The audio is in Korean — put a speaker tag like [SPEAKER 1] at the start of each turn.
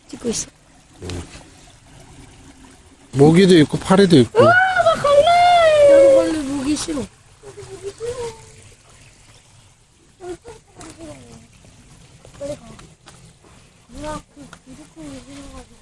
[SPEAKER 1] 찍고 있어.
[SPEAKER 2] 모기도 있고 파리도 있고.
[SPEAKER 1] 나 갈래. 나도 갈래. 모기 싫어.
[SPEAKER 3] 빨리 가. 누나 그 무조건 이기는 거지.